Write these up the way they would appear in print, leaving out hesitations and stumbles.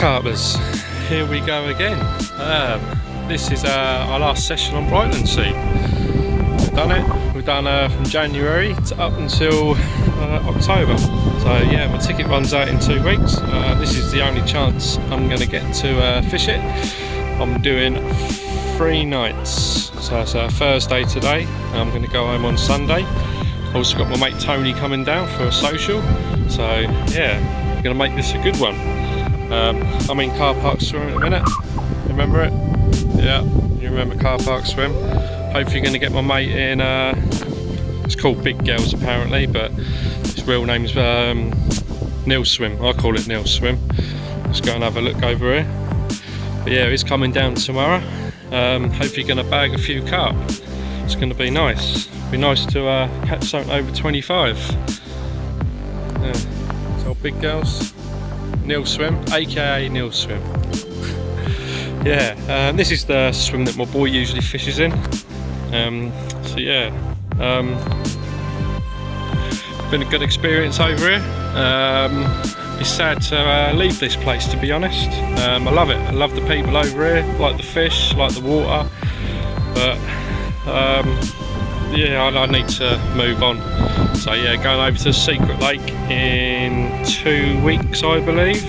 Carpers, here we go again. This is our last session on Brightlingsea. We've done from January to up until October. So yeah, my ticket runs out in 2 weeks. This is the only chance I'm going to get to fish it. I'm doing 3 nights. So it's Thursday today. I'm going to go home on Sunday. Also got my mate Tony coming down for a social. So yeah, I'm going to make this a good one. I'm in Car Park Swim at the minute. Remember it? Yeah, you remember Car Park Swim. Hopefully going to get my mate in. It's called Big Girls apparently, but his real name's Neil Swim. I call it Neil Swim. Let's go and have a look over here. But yeah, he's coming down tomorrow. Hopefully going to bag a few carp. It's going to be nice. Be nice to catch something over 25. Yeah, so Big Girls. Neil Swim, aka Neil Swim. Yeah, this is the swim that my boy usually fishes in. So yeah, been a good experience over here. It's sad to leave this place, to be honest. I love it. I love the people over here, like the fish, like the water. But yeah, I need to move on. So yeah, going over to the Secret Lake in 2 weeks, I believe.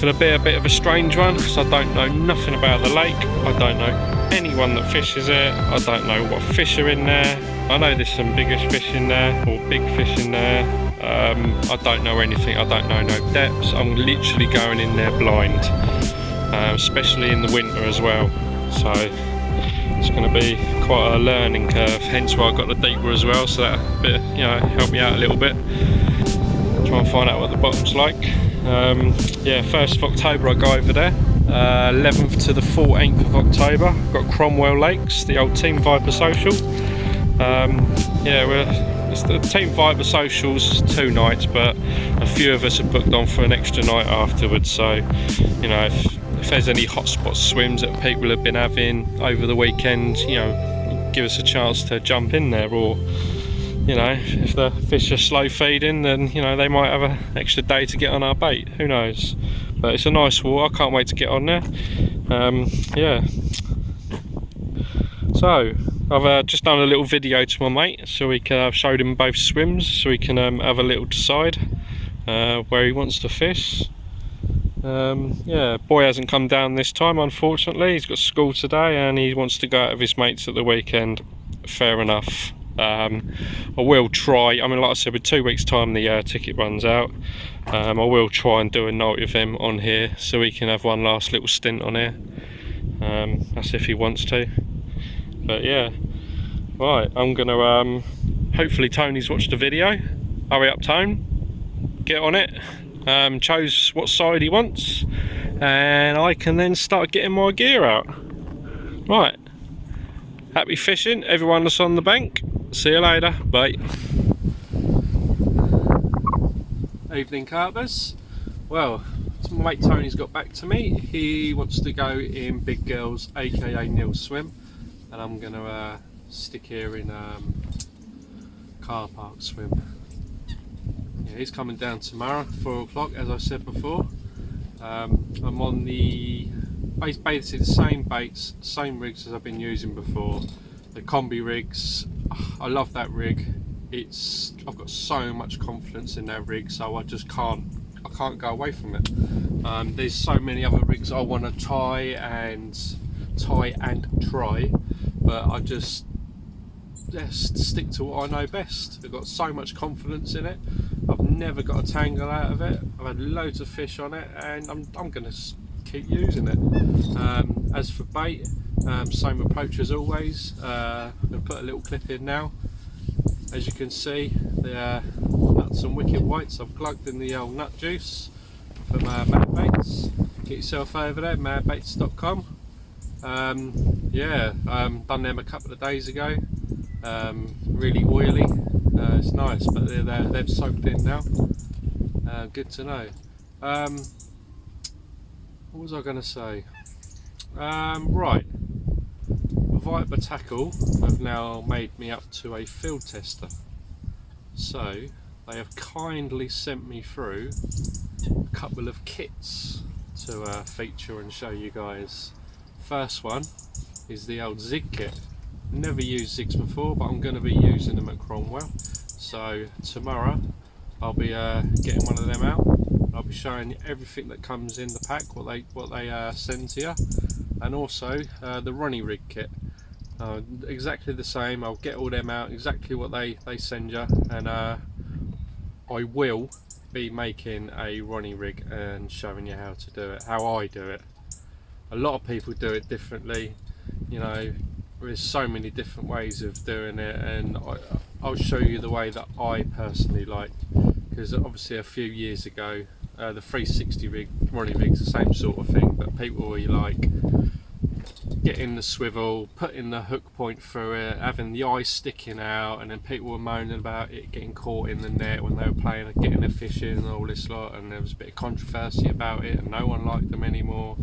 Gonna be a bit of a strange one because I don't know nothing about the lake. I don't know anyone that fishes it. I don't know what fish are in there. I know there's some biggish fish in there, or big fish in there. I don't know anything. I don't know no depths. I'm literally going in there blind, especially in the winter as well. So it's going to be quite a learning curve, hence why I got the deeper as well, so that bit, you know, help me out a little bit. Try and find out what the bottom's like. Yeah, 1st of October I go over there. 11th to the 14th of October, got Cromwell Lakes, the old Team Viper social. Yeah, it's the Team Viper socials 2 nights, but a few of us have booked on for an extra night afterwards. So, you know, if there's any hotspot swims that people have been having over the weekend, you know, give us a chance to jump in there. Or, you know, if the fish are slow feeding, then, you know, they might have an extra day to get on our bait. Who knows? But it's a nice water. I can't wait to get on there. Yeah. So I've just done a little video to my mate, so we can showed him both swims, so he can have a little decide where he wants to fish. Yeah, boy hasn't come down this time, unfortunately. He's got school today and he wants to go out with his mates at the weekend. Fair enough. I will try. I mean, like I said, with 2 weeks time the ticket runs out. I will try and do a night with him on here, so he can have one last little stint on here. That's if he wants to. But yeah, right, I'm gonna hopefully Tony's watched the video. Hurry up, Tone, get on it. Chose what side he wants, and I can then start getting my gear out. Right, happy fishing everyone that's on the bank. See you later, bye. Evening, Carpers. Well, my mate Tony's got back to me. He wants to go in Big Girls, aka Neil Swim, and I'm gonna stick here in Car Park Swim. Yeah, he's coming down tomorrow, 4 o'clock, as I said before. I'm on the basically the same baits, same rigs as I've been using before. The combi rigs. I love that rig. I've got so much confidence in that rig, so I just can't go away from it. There's so many other rigs I want to try and try, but I just stick to what I know best. I've got so much confidence in it. I've never got a tangle out of it. I've had loads of fish on it, and I'm going to keep using it. As for bait, same approach as always. I'm going to put a little clip in now. As you can see, the nuts and wicked whites I've plugged in the old nut juice from Mad Baits. Get yourself over there, madbaits.com. Yeah, done them a couple of days ago. Really oily. It's nice, but they've soaked in now. Good to know. What was I going to say? Right. Vipertackle have now made me up to a field tester. So they have kindly sent me through a couple of kits to feature and show you guys. First one is the old Zig kit. Never used Zigs before, but I'm going to be using them at Cromwell. So tomorrow I'll be getting one of them out. I'll be showing you everything that comes in the pack, what they send to you, and also the Ronnie rig kit. Exactly the same. I'll get all them out, exactly what they send you, and I will be making a Ronnie rig and showing you how to do it, how I do it. A lot of people do it differently, you know. There's so many different ways of doing it, and I'll show you the way that I personally like, because obviously a few years ago the 360 rig, Ronnie rig's the same sort of thing, but people were like getting the swivel, putting the hook point through it, having the eye sticking out, and then people were moaning about it getting caught in the net when they were playing, getting a fish in and all this lot, and there was a bit of controversy about it and no one liked them anymore.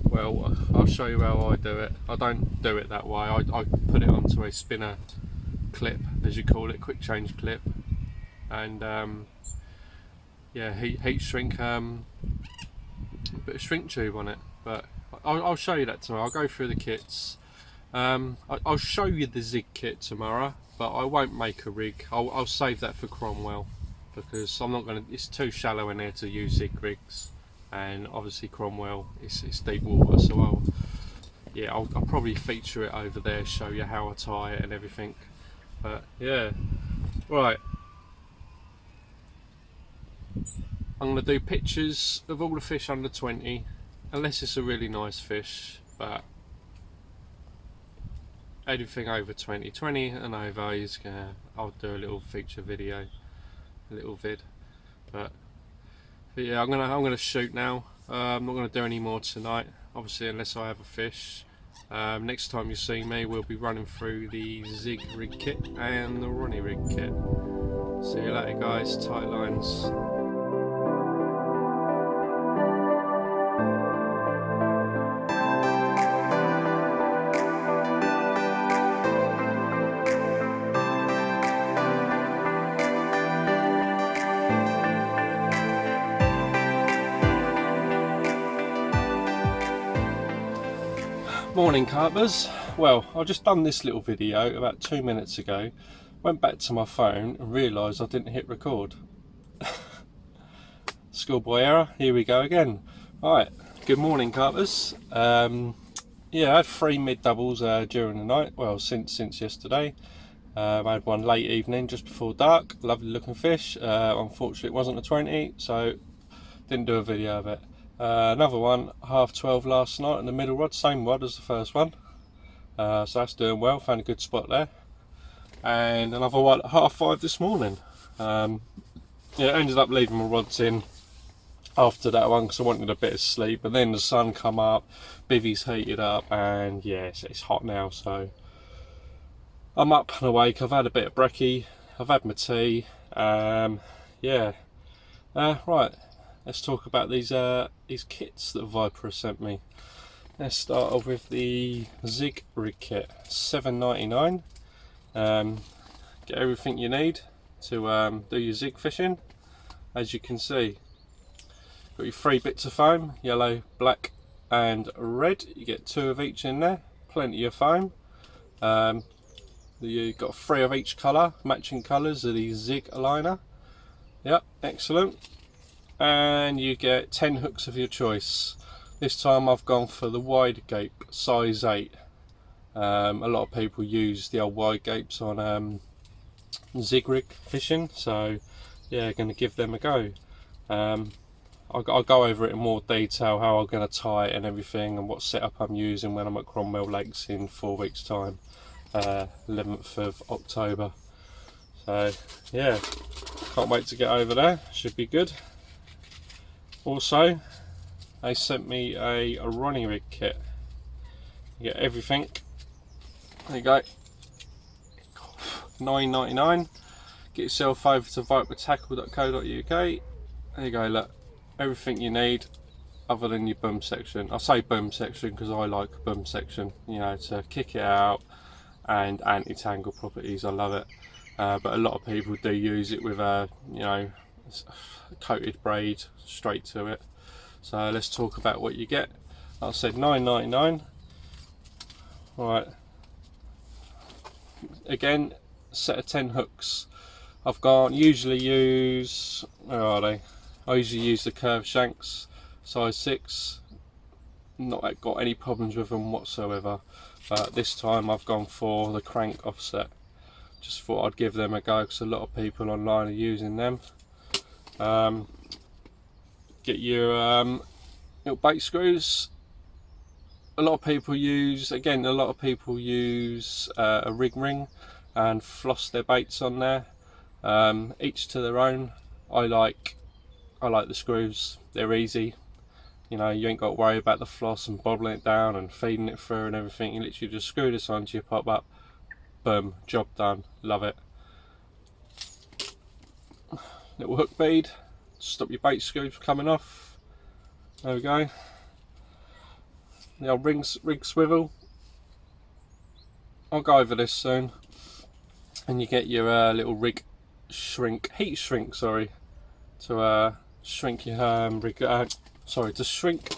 Well, I'll show you how I do it. I don't do it that way. I put it onto a spinner clip, as you call it, quick change clip, and yeah, heat shrink, bit of shrink tube on it. But I'll show you that tomorrow. I'll go through the kits. I'll show you the Zig kit tomorrow, but I won't make a rig. I'll save that for Cromwell, because I'm not going to. It's too shallow in there to use Zig rigs, and obviously Cromwell it's deep water, so I'll probably feature it over there, show you how I tie it and everything. But yeah, right. I'm going to do pictures of all the fish under 20, unless it's a really nice fish, but anything over 20 and over is I'll do a little feature video, a little vid. But yeah, I'm gonna shoot now. I'm not going to do any more tonight, obviously, unless I have a fish. Next time you see me, we'll be running through the Zig rig kit and the Ronnie rig kit. See you later, guys. Tight lines. Morning, carpers. Well, I've just done this little video about 2 minutes ago, went back to my phone and realised I didn't hit record. Schoolboy error, here we go again. Alright, good morning, carpers. Yeah, I had 3 mid doubles during the night, well, since yesterday. I had one late evening just before dark, lovely looking fish. Unfortunately it wasn't a 20, so didn't do a video of it. Another one, 12:30 last night in the middle rod, same rod as the first one. So that's doing well, found a good spot there. And another one at 5:30 this morning. Yeah, ended up leaving my rods in after that one because I wanted a bit of sleep, and then the sun come up, bivvy's heated up, and yeah, it's hot now, so I'm up and awake. I've had a bit of brekkie, I've had my tea. Yeah, right. Let's talk about these kits that Viper has sent me. Let's start off with the Zig rig kit, $7.99. Get everything you need to do your Zig fishing. As you can see, got your 3 bits of foam, yellow, black and red. You get 2 of each in there, plenty of foam. You've got 3 of each colour, matching colours of the Zig liner. Yep, excellent. And you get 10 hooks of your choice. This time I've gone for the wide gape, size 8. A lot of people use the old wide gapes on Zig rig fishing, so yeah, going to give them a go. I'll go over it in more detail, how I'm going to tie it and everything, and what setup I'm using when I'm at Cromwell Lakes in 4 weeks time, 11th of October. So yeah, can't wait to get over there, should be good. Also, they sent me a Ronnie rig kit. You get everything. There you go. $9.99. Get yourself over to vipertackle.co.uk. There you go, look. Everything you need other than your boom section. I say boom section because I like boom section, you know, to kick it out, and anti-tangle properties. I love it. But a lot of people do use it with you know, coated braid straight to it. So let's talk about what you get. Like I said, $9.99. Right, again, set of 10 hooks. I've usually use, where are they? I usually use the curved shanks, size 6. Not got any problems with them whatsoever, but this time I've gone for the crank offset. Just thought I'd give them a go because a lot of people online are using them. Get your little bait screws. A lot of people use a rig ring and floss their baits on there. Each to their own. I like the screws. They're easy. You know, you ain't got to worry about the floss and bobbling it down and feeding it through and everything. You literally just screw this onto your pop up, boom, job done. Love it. Little hook bead, stop your bait screws coming off. There we go. The old rig swivel. I'll go over this soon. And you get your little heat shrink, sorry, to shrink your to shrink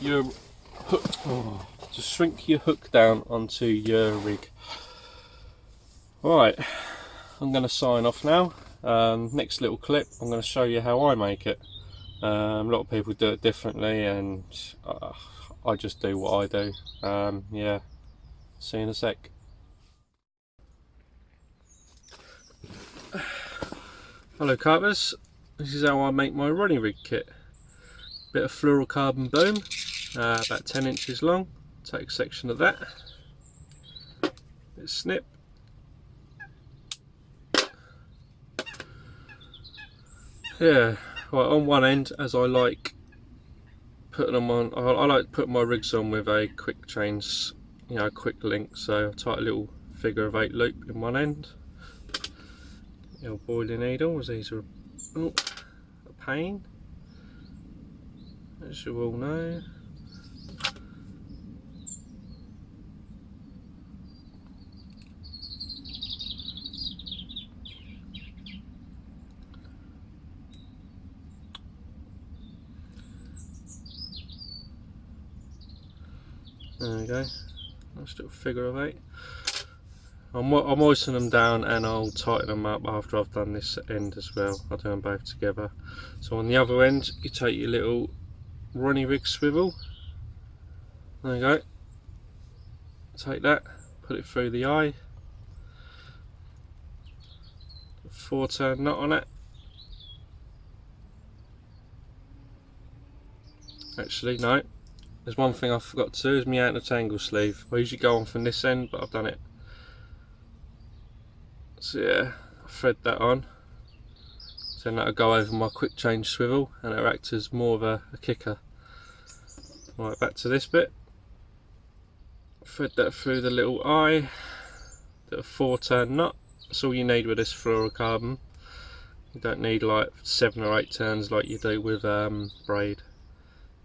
your hook, to shrink your hook down onto your rig. Right, I'm going to sign off now. Next little clip, I'm going to show you how I make it. A lot of people do it differently, and I just do what I do. Yeah, see you in a sec. Hello carpers, this is how I make my Ronnie rig kit. Bit of fluorocarbon boom, about 10 inches long. Take a section of that, bit of snip, yeah. Right, on one end, as I like putting them on, I like putting my rigs on with a quick chains, you know, quick link. So I tie a little figure of 8 loop in one end. Little boiling needles, these are a pain, as you all know. There we go, nice little figure of 8. I'll moisten them down and I'll tighten them up after I've done this end as well. I'll do them both together. So on the other end, you take your little Ronnie rig swivel. There you go. Take that, put it through the eye. 4-turn knot on it. Actually, no. There's one thing I forgot to do, is my anti-tangle sleeve. I usually go on from this end, but I've done it. So yeah, I thread that on. So then that'll go over my quick change swivel and it'll act as more of a kicker. Right, back to this bit. Thread that through the little eye. Do a 4-turn knot. That's all you need with this fluorocarbon. You don't need like 7 or 8 turns like you do with braid.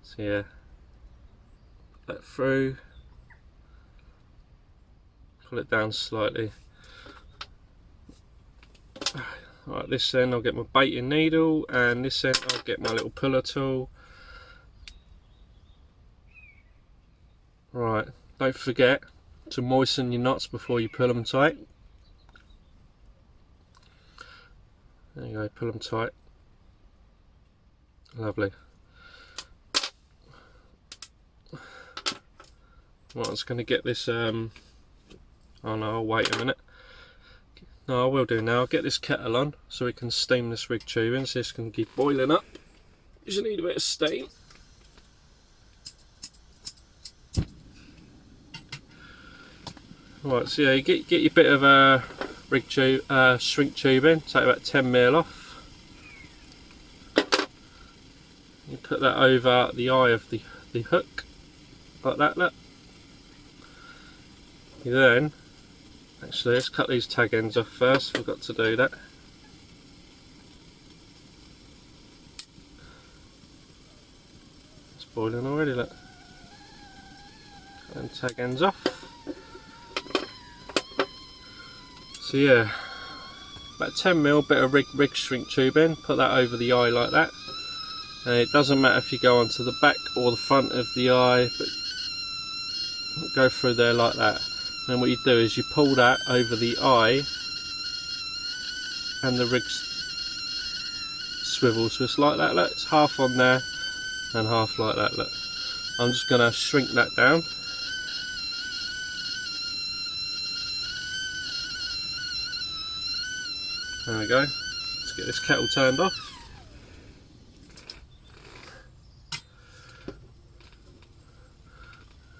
So yeah, that through. Pull it down slightly. Right, this end I'll get my baiting needle, and this end I'll get my little puller tool. Right, don't forget to moisten your knots before you pull them tight. There you go, pull them tight. Lovely. Right, I'm just going to get this, oh no, I'll wait a minute. No, I will do now. I'll get this kettle on so we can steam this rig tubing, so this can keep boiling up. You just need a bit of steam. Right, so yeah, you get your bit of rig tube, shrink tubing, take about 10mm off. You put that over the eye of the hook, like that, look. You then, actually, let's cut these tag ends off first, forgot to do that. It's boiling already, look. And tag ends off. So yeah, about 10mm, bit of rig shrink tubing, put that over the eye like that. And it doesn't matter if you go onto the back or the front of the eye, but go through there like that. And what you do is you pull that over the eye and the rig swivels, so it's like that, look, it's half on there and half like that, look. I'm just going to shrink that down. There we go. Let's get this kettle turned off.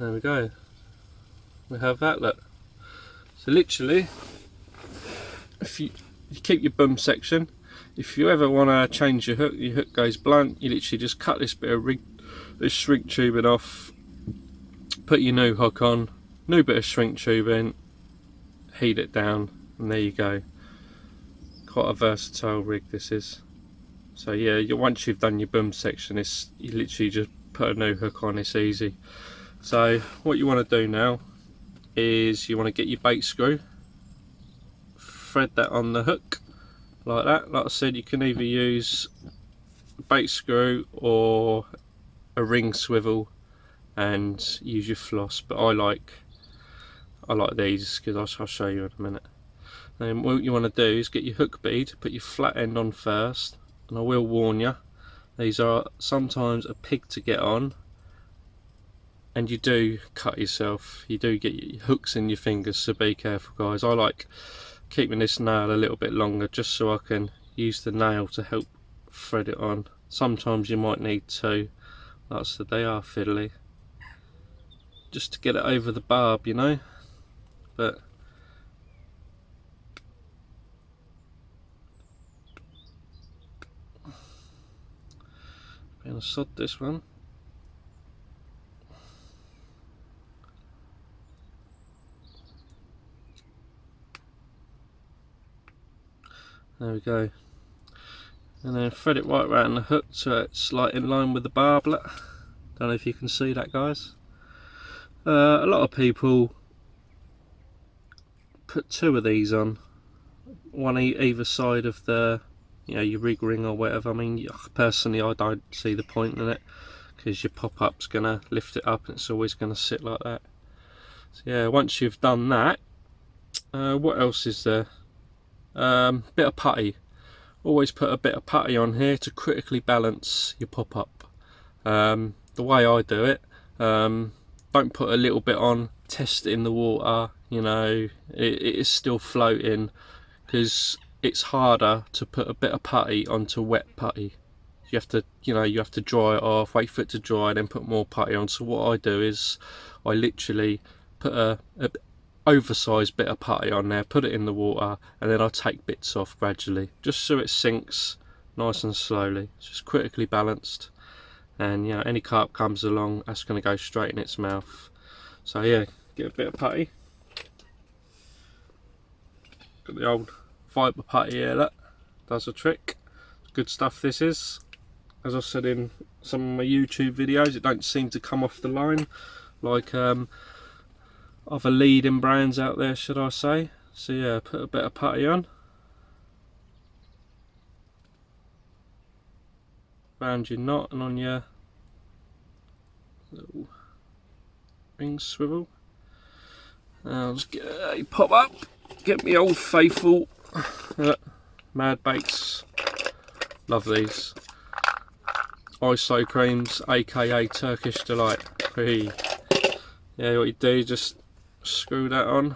There we go. We have that, look. So literally, if you keep your bum section, if you ever want to change your hook goes blunt, you literally just cut this bit of this shrink tubing off, put your new hook on, new bit of shrink tubing, heat it down, and there you go. Quite a versatile rig this is. So yeah, once you've done your bum section, you literally just put a new hook on, it's easy. So what you want to do now is you want to get your bait screw, thread that on the hook like that. Like I said, you can either use a bait screw or a ring swivel and use your floss, but I like these because I'll show you in a minute. Then what you want to do is get your hook bead, put your flat end on first, and I will warn you, these are sometimes a pig to get on, and you do cut yourself, you do get your hooks in your fingers, so be careful guys. I like keeping this nail a little bit longer just so I can use the nail to help thread it on. Sometimes you might need two, like I said, they are fiddly, just to get it over the barb, you know. But I'm gonna sod this one. There we go. And then thread it right around the hook so it's like in line with the barblet. Don't know if you can see that guys. A lot of people put two of these on, one either side of the, you know, your rig ring or whatever. I mean, personally I don't see the point in it because your pop-up's gonna lift it up and it's always gonna sit like that. So yeah, once you've done that, what else is there? Bit of putty. Always put a bit of putty on here to critically balance your pop-up. The way I do it, don't put a little bit on, test it in the water, you know, it is still floating, because it's harder to put a bit of putty onto wet putty. You have to, you know, you have to dry it off, wait for it to dry, then put more putty on. So what I do is I literally put a oversized bit of putty on there, put it in the water, and then I take bits off gradually, just so it sinks nice and slowly. It's just critically balanced, and you know, any carp comes along, that's going to go straight in its mouth. So yeah, get a bit of putty. Got the old Viper putty here, that does a trick. Good stuff this is. As I said in some of my YouTube videos, it don't seem to come off the line like other leading brands out there, should I say. So yeah, put a bit of putty on around your knot and on your little ring swivel. I'll just get a pop up, get me old faithful Mad Baits. Love these ISO creams, aka Turkish Delight. Hey. Yeah, what you do, just screw that on.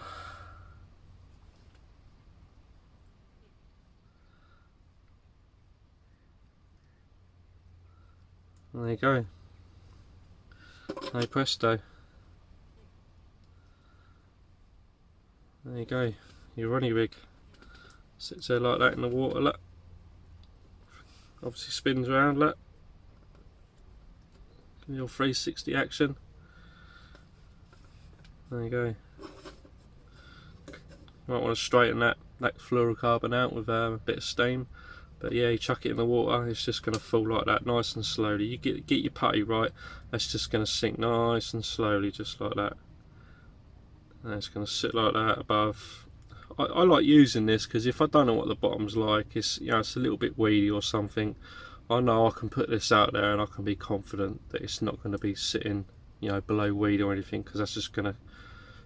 And there you go. Hey presto. There you go. Your Ronnie rig. Sits there like that in the water, look. Obviously spins around, look. Your 360 action. There you go. You might want to straighten that fluorocarbon out with a bit of steam, but yeah, you chuck it in the water, it's just going to fall like that, nice and slowly. You get your putty right, that's just going to sink nice and slowly, just like that. And it's going to sit like that above. I like using this because if I don't know what the bottom's like, it's, you know, it's a little bit weedy or something, I know I can put this out there and I can be confident that it's not going to be sitting, you know, below weed or anything, because that's just going to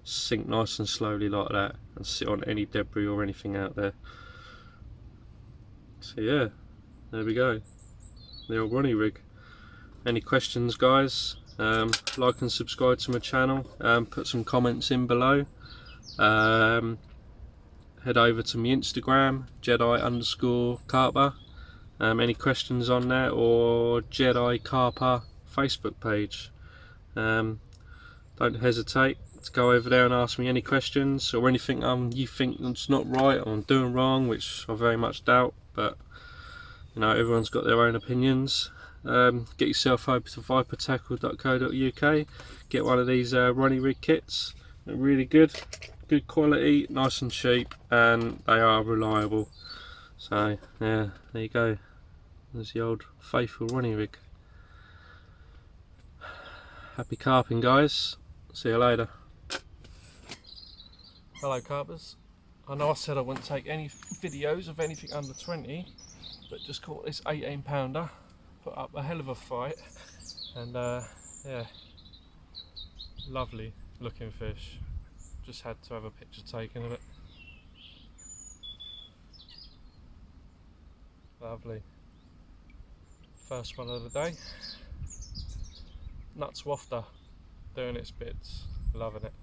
sink nice and slowly like that and sit on any debris or anything out there. So yeah, there we go, the old Ronnie rig. Any questions, guys? Like and subscribe to my channel, put some comments in below. Head over to my Instagram, Jedi_Carper. Any questions on that, or Jedi Carper Facebook page. Don't hesitate to go over there and ask me any questions or anything you think that's not right or I'm doing wrong, which I very much doubt, but you know, everyone's got their own opinions. Get yourself over to vipertackle.co.uk, get one of these Ronnie rig kits. They're really good quality, nice and cheap, and they are reliable. So yeah, there you go, there's the old faithful Ronnie rig. Happy carping, guys. See you later. Hello, carpers. I know I said I wouldn't take any videos of anything under 20, but just caught this 18-pounder. Put up a hell of a fight, and yeah, lovely looking fish. Just had to have a picture taken of it. Lovely. First one of the day. Nuts wafter, doing its bits, loving it.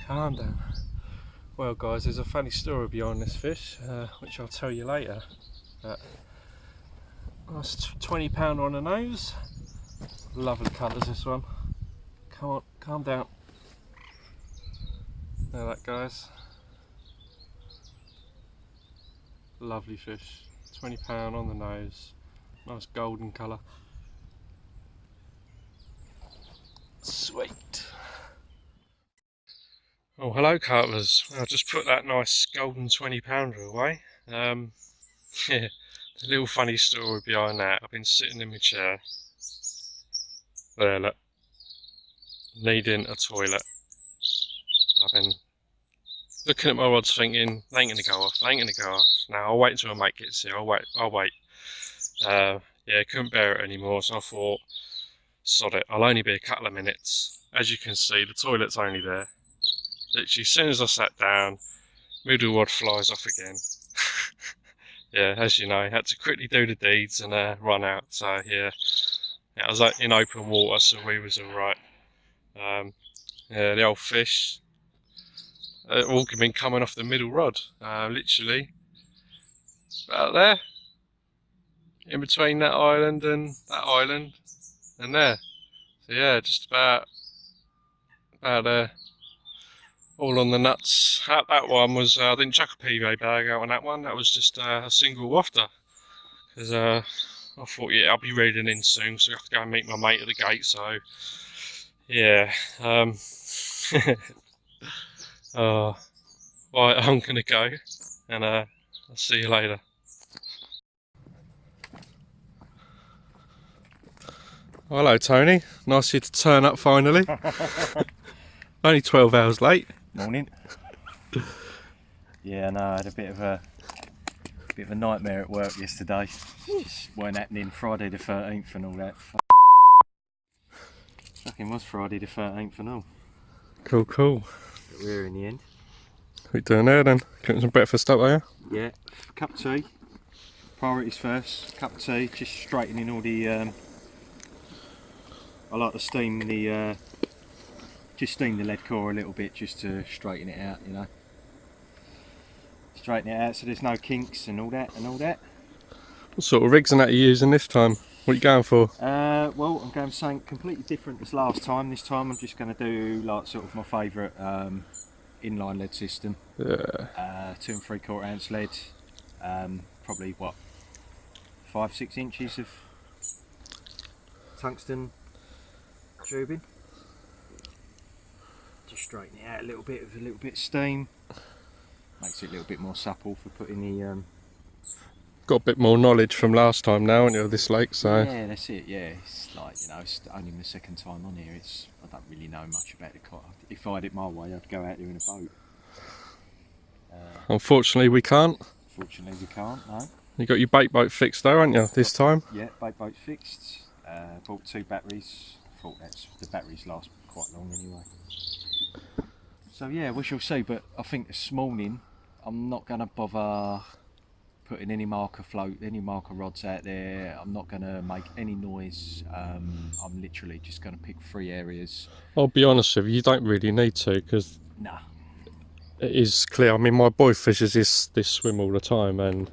Calm down. Well guys, there's a funny story behind this fish, which I'll tell you later. That's £20 on the nose. Lovely colours this one. Come on, calm down. There that guys. Lovely fish. £20 on the nose. Nice golden colour. Sweet. Oh, hello carpers. I'll just put that nice golden £20 away. Yeah, a little funny story behind that. I've been sitting in my chair. There, look. Needing a toilet. I've been looking at my rods thinking, they ain't gonna go off, they ain't gonna go off. Now I'll wait until my mate gets here, I'll wait. Yeah, couldn't bear it anymore, so I thought, sod it, I'll only be a couple of minutes. As you can see, the toilet's only there. Literally, as soon as I sat down, middle rod flies off again. Yeah, as you know, had to quickly do the deeds and run out. So yeah, I was in open water, so we was alright. Yeah, the old fish, all been coming off the middle rod, literally about there, in between that island and there. So yeah, just about there. All on the nuts. That one was, I didn't chuck a PVA bag out on that one, that was just a single wafter. Because I thought, yeah, I'll be reeling in soon, so I have to go and meet my mate at the gate, so yeah. Oh, right, I'm going to go, and I'll see you later. Hello Tony, nice of you to turn up finally. Only 12 hours late. Morning. Yeah, no, I had a bit of a nightmare at work yesterday. Just weren't happening. Friday the 13th and all that. Fucking was Friday the 13th and all. Cool. But we're in the end. What are you doing there then? Cooking some breakfast up, are you? Yeah, cup of tea. Priorities first. Cup of tea. Just straightening all the. I like to steam the. Just steam the lead core a little bit just to straighten it out, you know. Straighten it out so there's no kinks and all that. What sort of rigs and that are you using this time? What are you going for? Well, I'm going for something completely different as last time. This time I'm just going to do like sort of my favourite inline lead system. Yeah. 2 3/4 ounce lead. Probably what, 5-6 inches of tungsten tubing. Just straighten it out a little bit with a little bit of steam. Makes it a little bit more supple for putting the. Got a bit more knowledge from last time now, haven't you, of this lake, so. Yeah, that's it, yeah. It's like, you know, it's only my second time on here. I don't really know much about the car. If I had it my way, I'd go out there in a boat. Unfortunately, we can't. Fortunately, we can't, no. You got your bait boat fixed though, haven't you, this time? Yeah, bait boat fixed. Bought 2 batteries. Thought the batteries last quite long anyway. So yeah, we shall see. But I think this morning I'm not going to bother putting any marker rods out there. I'm not going to make any noise. I'm literally just going to pick 3 areas. I'll be honest with you, you don't really need to, because Nah. it is clear. I mean, my boy fishes this swim all the time, and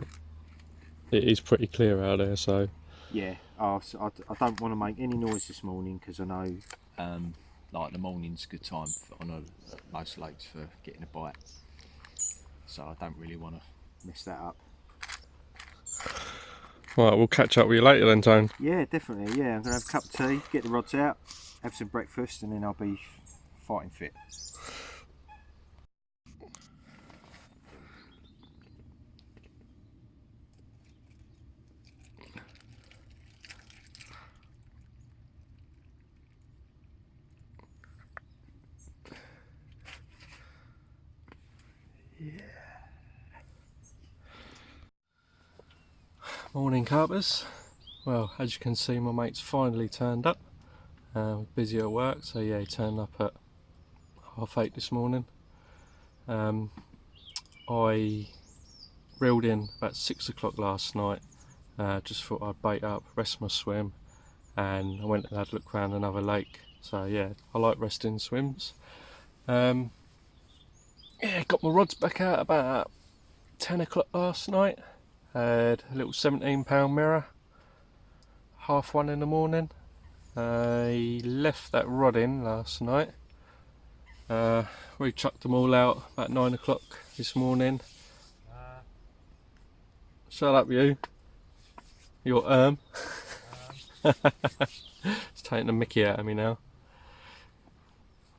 it is pretty clear out there, so. Yeah, I don't want to make any noise this morning because I know like the morning's a good time on most lakes for getting a bite. So I don't really want to mess that up. Right, we'll catch up with you later then, Tone. Yeah, definitely, yeah. I'm going to have a cup of tea, get the rods out, have some breakfast, and then I'll be fighting fit. Morning carpers. Well, as you can see, my mate's finally turned up. Busy at work, so yeah, he turned up at 8:30 this morning. I reeled in about 6 o'clock last night. Just thought I'd bait up, rest my swim, and I went and had a look around another lake. So yeah, I like resting swims. yeah, got my rods back out about 10 o'clock last night. Had a little £17 mirror, 1:30 in the morning. I left that rod in last night. We chucked them all out about 9 o'clock this morning. Shut up, you. You're It's taking the mickey out of me now.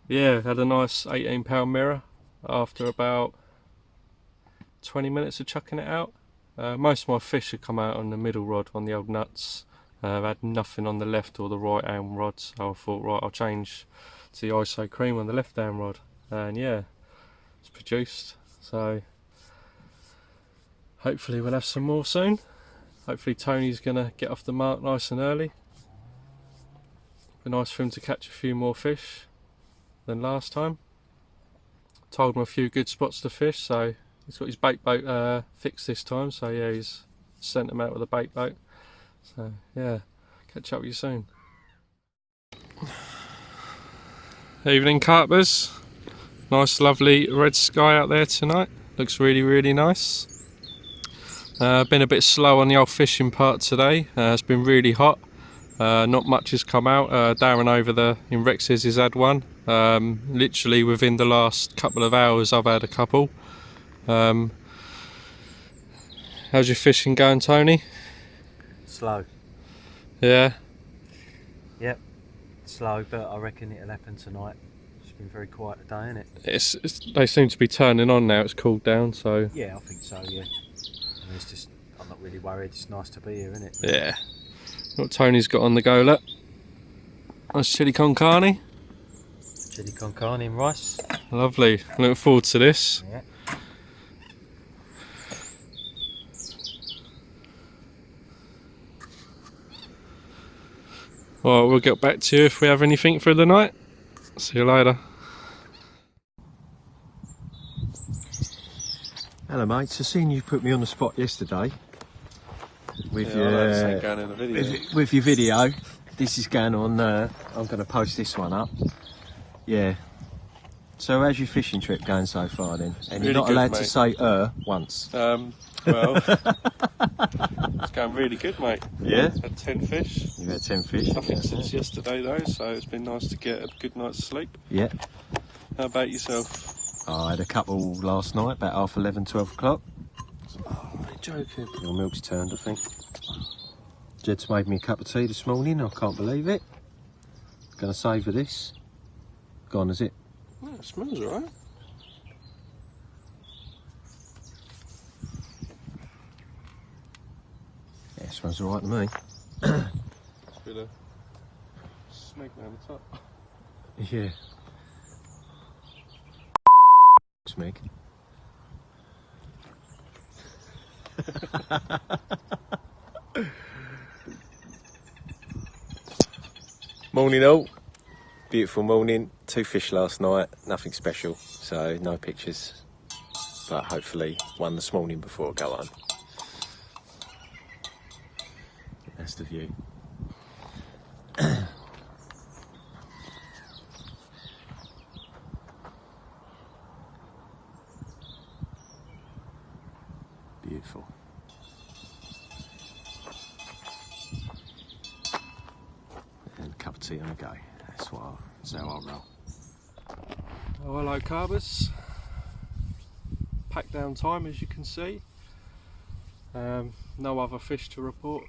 Yeah, had a nice £18 mirror after about 20 minutes of chucking it out. Most of my fish had come out on the middle rod on the old nuts. I've had nothing on the left or the right hand rod, so I thought, right, I'll change to the ISO cream on the left hand rod. And yeah, it's produced. So hopefully we'll have some more soon. Hopefully Tony's gonna get off the mark nice and early. Be nice for him to catch a few more fish than last time. Told him a few good spots to fish, so he's got his bait boat fixed this time, so yeah, he's sent him out with a bait boat. So yeah, catch up with you soon. Evening carpers. Nice lovely red sky out there tonight. Looks really nice. Been a bit slow on the old fishing part today. It's been really hot. Not much has come out. Darren over in Rex's has had one. Literally within the last couple of hours I've had a couple. How's your fishing going, Tony? Slow. Yeah? Yep, slow, but I reckon it'll happen tonight. It's been very quiet today, isn't it? They seem to be turning on now. It's cooled down, so Yeah, I think so, yeah. And it's just, I'm not really worried. It's nice to be here, isn't it? yeah. What Tony's got on the go, look. Nice chili con carne. Chili con carne and rice. Lovely. Looking forward to this. Yeah. Well, we'll get back to you if we have anything for the night. See you later. Hello, mate. So, seeing you put me on the spot yesterday with going in the video. with your video, this is going on. I'm going to post this one up. Yeah. So, how's your fishing trip going so far then? And Really you're not good, allowed mate. to say once. Well, it's going really good, mate. Yeah. Had 10 fish. You've had 10 fish. Nothing since yesterday though, so it's been nice to get a good night's sleep. Yeah. How about yourself? I had a couple last night, about 11:30, 12 o'clock. Oh, you're joking. Your milk's turned, I think. Jed's made me a cup of tea this morning. I can't believe it. Gonna savour this. Gone, is it? Yeah, it smells alright. Yeah, it smells alright to me. Bit of snake down the top. Yeah. Smeg. Morning all. Beautiful morning. 2 fish last night. Nothing special, so no pictures. But hopefully one this morning before I go home. That's the view. Beautiful. And a cup of tea on the go. That's how I roll. Oh, hello carbers. Pack down time as you can see. No other fish to report.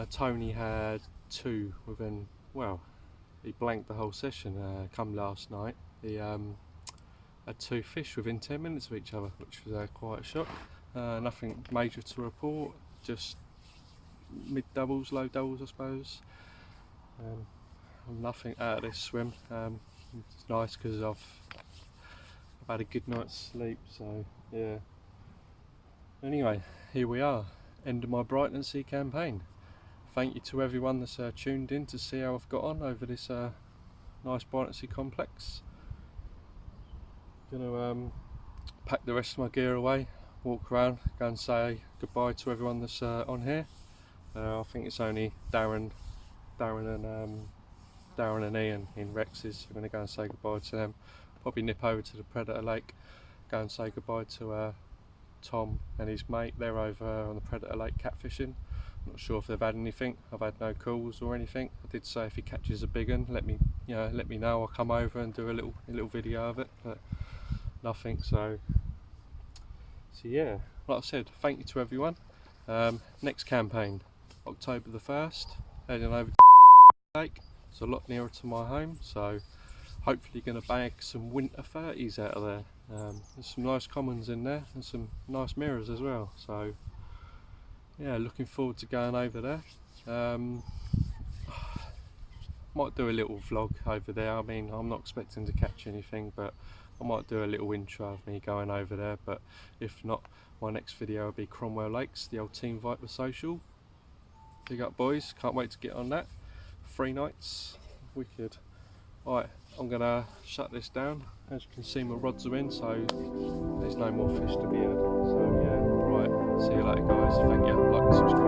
Tony had 2 within, well, he blanked the whole session come last night. He had 2 fish within 10 minutes of each other, which was quite a shock. Nothing major to report, just mid doubles, low doubles I suppose. Nothing out of this swim. It's nice because I've had a good night's sleep, so yeah. Anyway, here we are, end of my Brightlingsea campaign. Thank you to everyone that's tuned in to see how I've got on over this nice Brightlingsea complex. Gonna pack the rest of my gear away, walk around, go and say goodbye to everyone that's on here. I think it's only Darren and Ian in Rex's. I'm going to go and say goodbye to them. Probably nip over to the Predator Lake go and say goodbye to Tom and his mate. They're over on the Predator Lake catfishing. I'm not sure if they've had anything. I've had no calls or anything. I did say if he catches a big one, let me know. I'll come over and do a little video of it, but nothing. So yeah, like I said, thank you to everyone. Next campaign, October the 1st, heading over to Lake. It's a lot nearer to my home, so hopefully going to bag some winter 30s out of there. There's some nice commons in there and some nice mirrors as well, so yeah, looking forward to going over there. Might do a little vlog over there. I mean, I'm not expecting to catch anything, but I might do a little intro of me going over there. But if not, my next video will be Cromwell Lakes, the old Team Viper social. Big up boys, can't wait to get on that. 3 nights, wicked. Right, I'm gonna shut this down. As you can see, my rods are in, so there's no more fish to be had. So yeah, right, see you later guys. Thank you, like and subscribe.